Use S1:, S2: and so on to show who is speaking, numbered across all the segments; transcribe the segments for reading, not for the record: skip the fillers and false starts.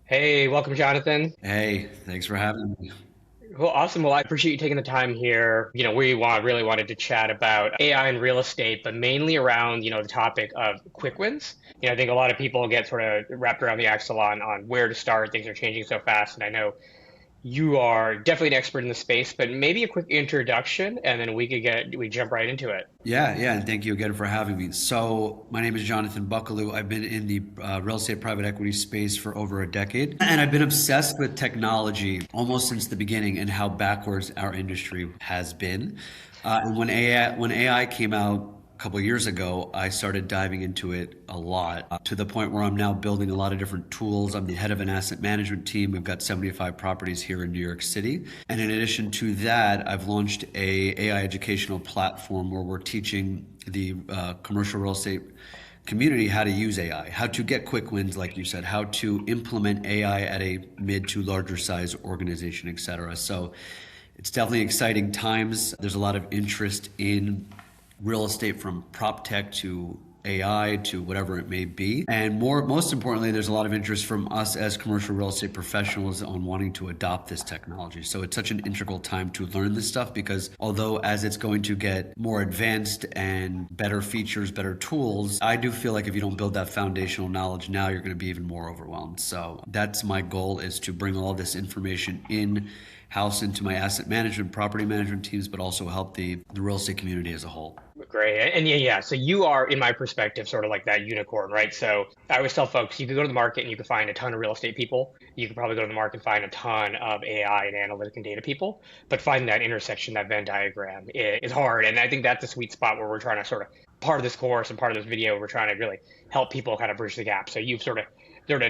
S1: Hey, welcome, Jonathan.
S2: Hey, thanks for having me.
S1: Well, awesome. Well, I appreciate you taking the time here. Really wanted to chat about AI and real estate, but mainly around, the topic of quick wins. I think a lot of people get sort of wrapped around the axle on where to start. Things are changing so fast, and I know you are definitely an expert in the space, but maybe a quick introduction, and then we jump right into it.
S2: Yeah, and thank you again for having me. So, my name is Jonathan Buckelew. I've been in the real estate private equity space for over a decade, and I've been obsessed with technology almost since the beginning and how backwards our industry has been. And when AI came out a couple of years ago, I started diving into it a lot to the point where I'm now building a lot of different tools. I'm the head of an asset management team. We've got 75 properties here in New York City. And in addition to that, I've launched a AI educational platform where we're teaching the commercial real estate community how to use AI, how to get quick wins, like you said, how to implement AI at a mid to larger size organization, et cetera. So it's definitely exciting times. There's a lot of interest in real estate from prop tech to AI to whatever it may be. And most importantly, there's a lot of interest from us as commercial real estate professionals on wanting to adopt this technology. So it's such an integral time to learn this stuff because although as it's going to get more advanced and better features, better tools, I do feel like if you don't build that foundational knowledge now, you're going to be even more overwhelmed. So that's my goal, is to bring all this information in house into my asset management, property management teams, but also help the real estate community as a whole.
S1: Great. And yeah. So you are, in my perspective, sort of like that unicorn, right? So I always tell folks you could go to the market and you could find a ton of real estate people. You could probably go to the market and find a ton of AI and analytic and data people, but finding that intersection, that Venn diagram is hard. And I think that's a sweet spot where we're trying to sort of, part of this course and part of this video, we're trying to really help people kind of bridge the gap. So you've sort of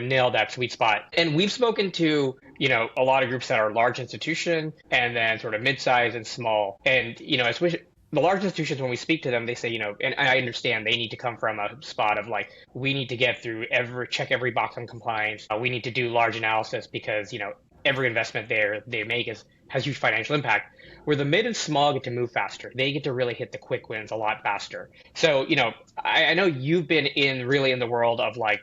S1: nailed that sweet spot. And we've spoken to, a lot of groups that are large institution and then sort of mid-size and small. And, especially the large institutions, when we speak to them, they say, and I understand they need to come from a spot of like, we need to get through check every box on compliance. We need to do large analysis because, every investment they make has huge financial impact. Where the mid and small get to move faster. They get to really hit the quick wins a lot faster. So, I know you've been really in the world of like,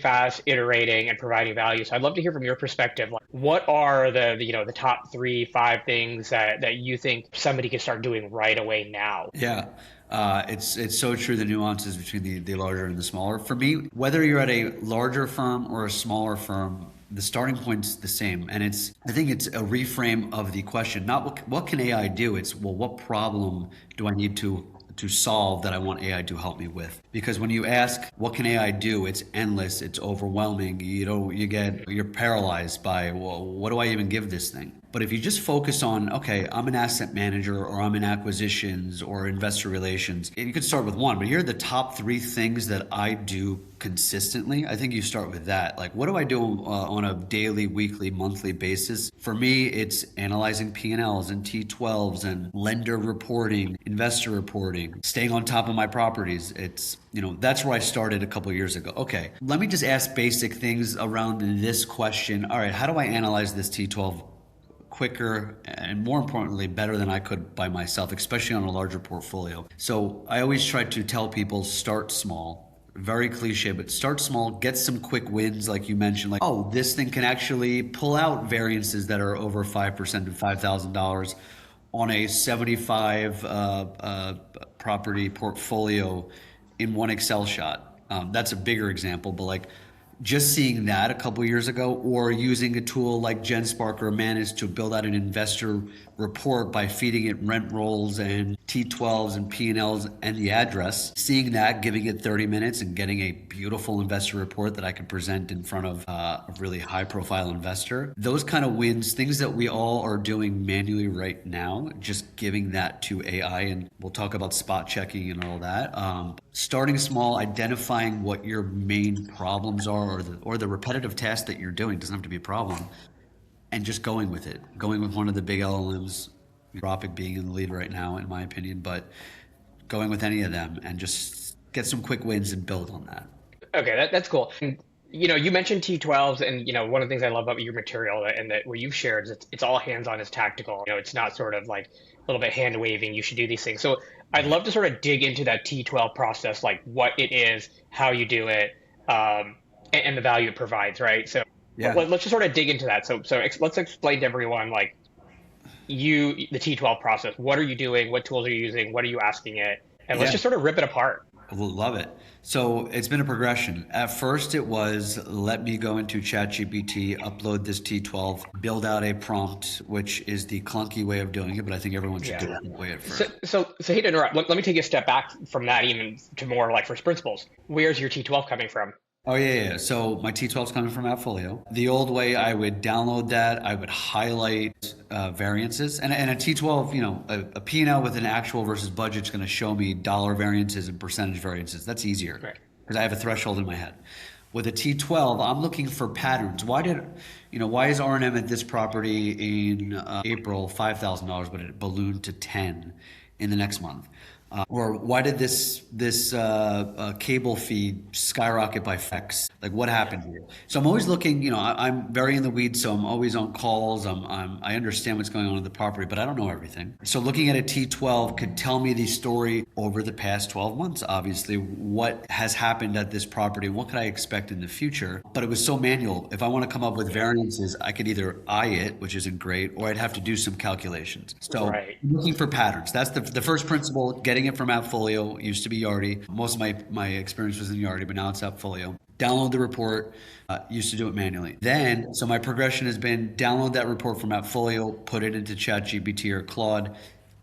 S1: fast iterating and providing value. So I'd love to hear from your perspective, like what are the top three, five things that you think somebody can start doing right away now?
S2: Yeah. It's so true, the nuances between the larger and the smaller. For me, whether you're at a larger firm or a smaller firm, the starting point's the same. And I think it's a reframe of the question, not what can AI do? It's, well, what problem do I need to solve that I want AI to help me with? Because when you ask what can AI do, it's endless, it's overwhelming. You're paralyzed by, well, what do I even give this thing? But if you just focus on, okay, I'm an asset manager or I'm in acquisitions or investor relations, and you could start with one, but here are the top three things that I do consistently. I think you start with that. Like, what do I do on a daily, weekly, monthly basis? For me, it's analyzing P&Ls and T12s and lender reporting, investor reporting, staying on top of my properties. That's where I started a couple of years ago. Okay, let me just ask basic things around this question. All right, how do I analyze this T12 quicker and, more importantly, better than I could by myself, especially on a larger portfolio? So I always try to tell people, start small. Very cliche, but start small, get some quick wins, like you mentioned, like, oh, this thing can actually pull out variances that are over 5% and $5,000 on a 75 property portfolio in one Excel shot. That's a bigger example, but like just seeing that a couple years ago, or using a tool like GenSpark or Manage to build out an investor report by feeding it rent rolls and T12s and P&Ls and the address, seeing that, giving it 30 minutes and getting a beautiful investor report that I can present in front of a really high profile investor. Those kind of wins, things that we all are doing manually right now, just giving that to AI, and we'll talk about spot checking and all that. Starting small, identifying what your main problems are, or the repetitive task that you're doing doesn't have to be a problem, and just going with it. Going with one of the big LLMs, Anthropic being in the lead right now, in my opinion, but going with any of them and just get some quick wins and build on that.
S1: Okay, that's cool. And, you mentioned T12s, and one of the things I love about your material and that what you've shared is it's all hands-on, it's tactical. It's not sort of like a little bit hand waving. You should do these things. So I'd love to sort of dig into that T12 process, like what it is, how you do it, and the value it provides, right? So
S2: Yeah.
S1: Let's just sort of dig into that. Let's explain to everyone like the T12 process. What are you doing? What tools are you using? What are you asking it? And let's
S2: Yeah.
S1: just sort of rip it apart.
S2: Love it. So it's been a progression. At first, it was let me go into ChatGPT, upload this T12, build out a prompt, which is the clunky way of doing it, but I think everyone should
S1: Yeah.
S2: do it that way at
S1: So,
S2: first.
S1: so hate to interrupt. Let me take a step back from that even to more like first principles. Where's your T12 coming from?
S2: Oh yeah. So my T12 is coming from AppFolio. The old way, I would download that. I would highlight variances, and a T12, a P&L with an actual versus budget is going to show me dollar variances and percentage variances. That's easier
S1: Right.
S2: because I have a threshold in my head. With a T12, I'm looking for patterns. Why is R&M at this property in April $5,000, but it ballooned to 10 in the next month? Or why did this cable feed skyrocket by X? Like what happened here? So I'm always looking. I'm very in the weeds, so I'm always on calls. I understand what's going on in the property, but I don't know everything. So looking at a T12 could tell me the story over the past 12 months. Obviously, what has happened at this property, what could I expect in the future? But it was so manual. If I want to come up with variances, I could either eye it, which isn't great, or I'd have to do some calculations. So
S1: Right.
S2: looking for patterns. That's the first principle. Getting it from AppFolio. Used to be Yardi. Most of my experience was in Yardi, but now it's AppFolio. Download the report. Used to do it manually. Then, so my progression has been download that report from AppFolio, put it into ChatGPT or Claude,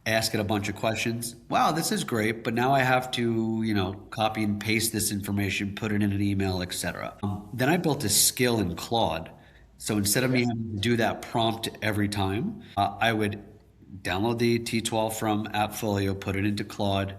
S2: ask it a bunch of questions. Wow, this is great, but now I have to, copy and paste this information, put it in an email, etc. Then I built a skill in Claude. So instead of me having to do that prompt every time, I would download the T12 from AppFolio, put it into Claude.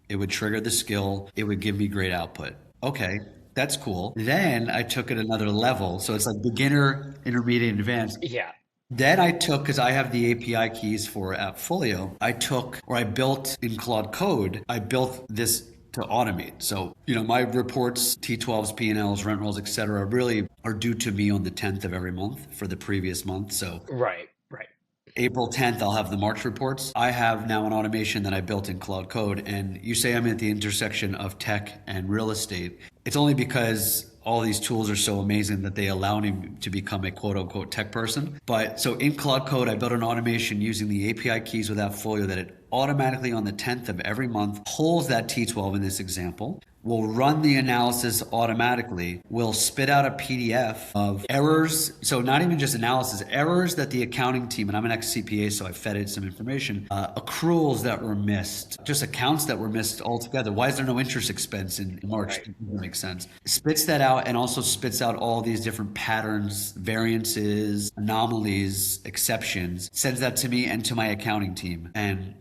S2: It would trigger the skill. It would give me great output. Okay, that's cool. Then I took it another level. So it's like beginner, intermediate, and advanced.
S1: Yeah.
S2: Then I took, because I have the API keys for AppFolio, I built in Claude Code, I built this to automate. So, my reports, T12s, P&Ls, rent rolls, et cetera, really are due to me on the 10th of every month for the previous month. So
S1: Right. Right.
S2: April 10th, I'll have the March reports. I have now an automation that I built in Claude Code. And you say I'm at the intersection of tech and real estate. It's only because all these tools are so amazing that they allow me to become a quote unquote tech person. But so in Claude Code, I built an automation using the API keys with AppFolio that it automatically on the 10th of every month pulls that T12 in this example, will run the analysis automatically, will spit out a PDF of errors. So not even just analysis, errors that the accounting team, and I'm an ex-CPA, so I fed it some information, accruals that were missed, just accounts that were missed altogether. Why is there no interest expense in March?
S1: Right.
S2: That doesn't make sense. Spits that out and also spits out all these different patterns, variances, anomalies, exceptions, sends that to me and to my accounting team. And,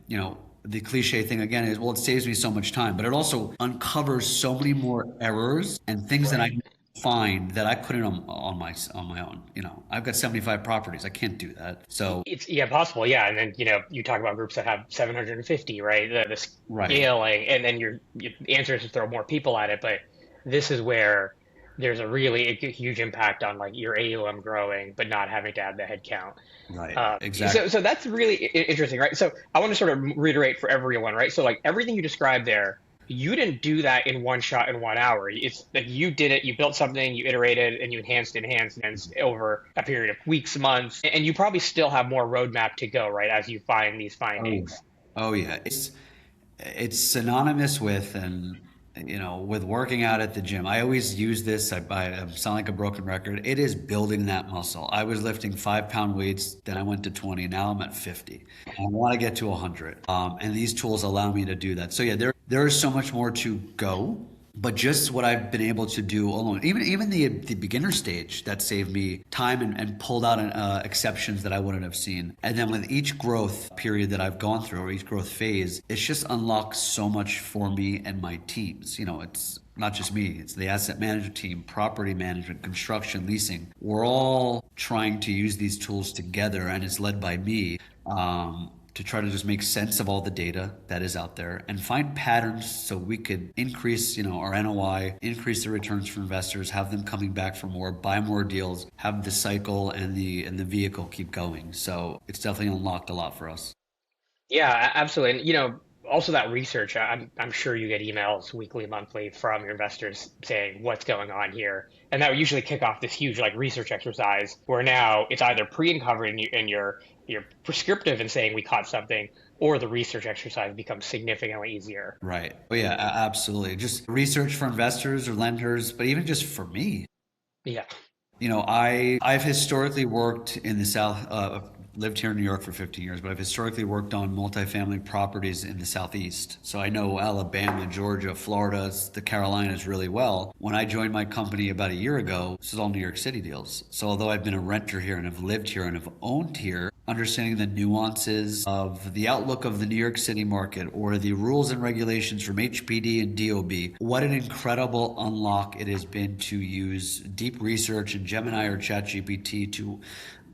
S2: the cliche thing again is, well, it saves me so much time, but it also uncovers so many more errors and things that I
S1: Right.
S2: find that I couldn't on my own. I've got 75 properties. I can't do that. So
S1: It's possible, yeah. And then you talk about groups that have 750, right? The
S2: right.
S1: scaling, and then the answer is to throw more people at it. But this is where there's a huge impact on like your AUM growing, but not having to add the headcount.
S2: Right.
S1: Uh,
S2: Exactly.
S1: so that's really interesting, right? So I want to sort of reiterate for everyone, right? So like everything you described there, you didn't do that in one shot in 1 hour. It's like you did it, you built something, you iterated, and you enhanced, and it's over a period of weeks, months, and you probably still have more roadmap to go, right? As you find these
S2: Oh yeah.
S1: findings.
S2: Oh yeah. It's synonymous with with working out at the gym. I always use this. I sound like a broken record. It is building that muscle. I was lifting 5 pound weights, then I went to 20. Now I'm at 50. I want to get to 100. And these tools allow me to do that. So yeah, there is so much more to go. But just what I've been able to do alone, even the beginner stage, that saved me time and pulled out exceptions that I wouldn't have seen. And then with each growth period that I've gone through, or each growth phase, it's just unlocked so much for me and my teams. It's not just me, it's the asset management team, property management, construction, leasing. We're all trying to use these tools together, and it's led by me. To try to just make sense of all the data that is out there and find patterns so we could increase, our NOI, increase the returns for investors, have them coming back for more, buy more deals, have the cycle and the vehicle keep going. So it's definitely unlocked a lot for us.
S1: Yeah, absolutely. And Also, that research, I'm sure you get emails weekly, monthly from your investors saying what's going on here, and that would usually kick off this huge like research exercise where now it's either pre-uncovered and you're prescriptive in saying we caught something, or the research exercise becomes significantly easier.
S2: Right. Oh yeah, absolutely. Just research for investors or lenders, but even just for me.
S1: Yeah.
S2: I've historically worked in the South, lived here in New York for 15 years, but I've historically worked on multifamily properties in the Southeast. So I know Alabama, Georgia, Florida, the Carolinas really well. When I joined my company about a year ago, this is all New York City deals. So although I've been a renter here and have lived here and have owned here, understanding the nuances of the outlook of the New York City market or the rules and regulations from HPD and DOB, what an incredible unlock it has been to use deep research in Gemini or ChatGPT to,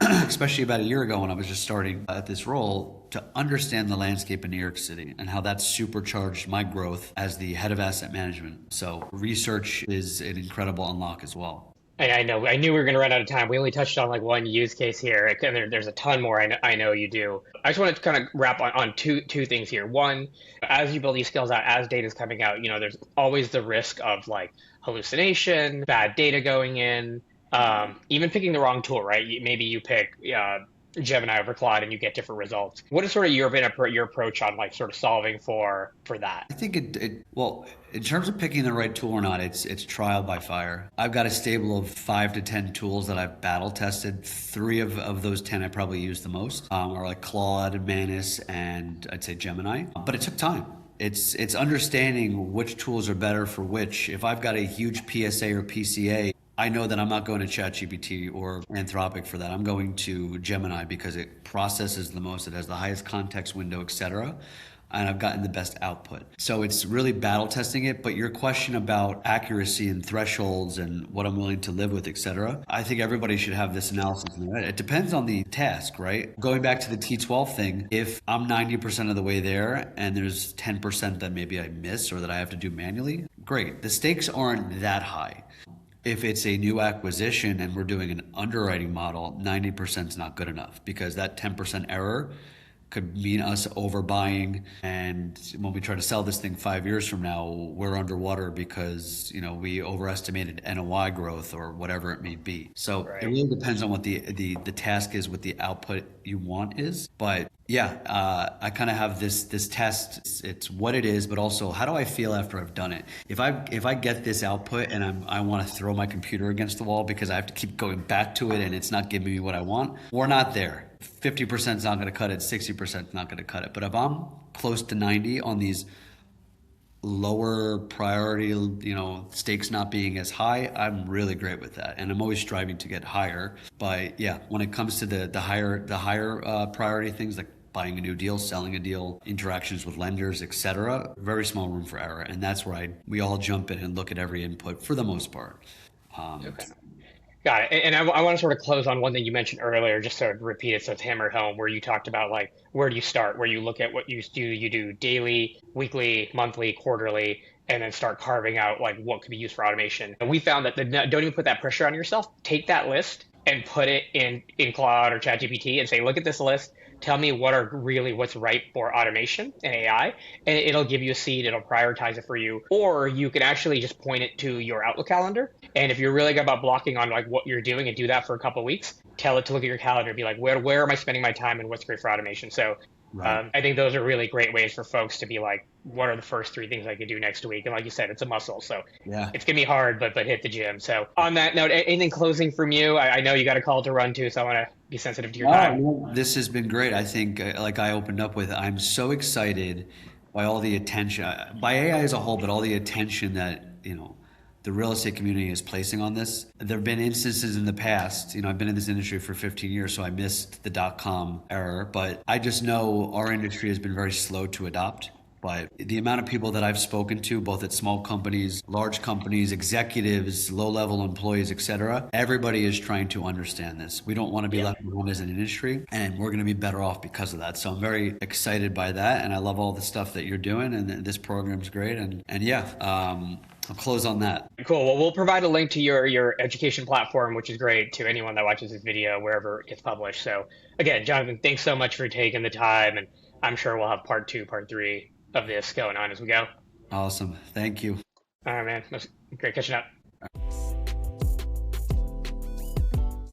S2: especially about a year ago when I was just starting at this role, to understand the landscape in New York City and how that's supercharged my growth as the head of asset management. So research is an incredible unlock as well.
S1: And I knew we were going to run out of time. We only touched on like one use case here, and there's a ton more. I know you do. I just wanted to kind of wrap on two things here. One, as you build these skills out, as data is coming out, there's always the risk of like hallucination, bad data going in, even picking the wrong tool, right? Maybe you pick Gemini over Claude and you get different results. What is sort of your approach on like sort of solving for that?
S2: I think well, in terms of picking the right tool or not, it's trial by fire. I've got a stable of 5 to 10 tools that I've battle tested. 3 of those 10 I probably use the most are like Claude, Manus, and I'd say Gemini. But it took time. It's understanding which tools are better for which. If I've got a huge PSA or PCA, I know that I'm not going to ChatGPT or Anthropic for that. I'm going to Gemini because it processes the most, it has the highest context window, etc. And I've gotten the best output. So it's really battle testing it. But your question about accuracy and thresholds and what I'm willing to live with, etc. I think everybody should have this analysis. It depends on the task, right? Going back to the T12 thing, if I'm 90% of the way there and there's 10% that maybe I miss or that I have to do manually, great. The stakes aren't that high. If it's a new acquisition and we're doing an underwriting model, 90% is not good enough because that 10% error could mean us overbuying. And when we try to sell this thing 5 years from now, we're underwater because, we overestimated NOI growth or whatever it may be. So
S1: Right.
S2: It really depends on what the task is, what the output you want is. But yeah, I kind of have this test. It's what it is, but also how do I feel after I've done it? If I get this output and I want to throw my computer against the wall because I have to keep going back to it and it's not giving me what I want, we're not there. 50% is not going to cut it. 60% is not going to cut it. But if I'm close to 90 on these lower priority, stakes not being as high, I'm really great with that. And I'm always striving to get higher. But yeah, when it comes to the higher priority things like buying a new deal, selling a deal, interactions with lenders, etc., very small room for error. And that's where we all jump in and look at every input for the most part.
S1: Okay. Got it. And I want to sort of close on one thing you mentioned earlier, just to repeat it so it's hammered home, where you talked about like, where do you start? Where you look at what you do daily, weekly, monthly, quarterly, and then start carving out like what could be used for automation. And we found that don't even put that pressure on yourself. Take that list and put it in Claude or ChatGPT and say, look at this list. Tell me what's right for automation and AI, and it'll give you a seed. It'll prioritize it for you, or you can actually just point it to your Outlook calendar. And if you're really good about blocking on like what you're doing and do that for a couple of weeks, tell it to look at your calendar and be like, where am I spending my time and what's great for automation? So
S2: Right.
S1: I think those are really great ways for folks to be like, what are the first 3 things I could do next week? And like you said, it's a muscle. So
S2: Yeah.
S1: it's going to be hard, but hit the gym. So on that note, anything closing from you? I know you got a call to run to, so I want to be sensitive to your time.
S2: This has been great. I think, like I opened up with, I'm so excited by all the attention, by AI as a whole, but all the attention that, the real estate community is placing on this. There have been instances in the past, I've been in this industry for 15 years, so I missed the dot-com era, but I just know our industry has been very slow to adopt. But the amount of people that I've spoken to, both at small companies, large companies, executives, low-level employees, et cetera, everybody is trying to understand this. We don't want to be left behind as an industry, and we're going to be better off because of that. So I'm very excited by that, and I love all the stuff that you're doing, and this program's great. And I'll close on that.
S1: Cool. Well, we'll provide a link to your education platform, which is great, to anyone that watches this video, wherever it gets published. So again, Jonathan, thanks so much for taking the time, and I'm sure we'll have part 2, part 3 of this going on as we go.
S2: Awesome. Thank you.
S1: All right, man. It was great catching up.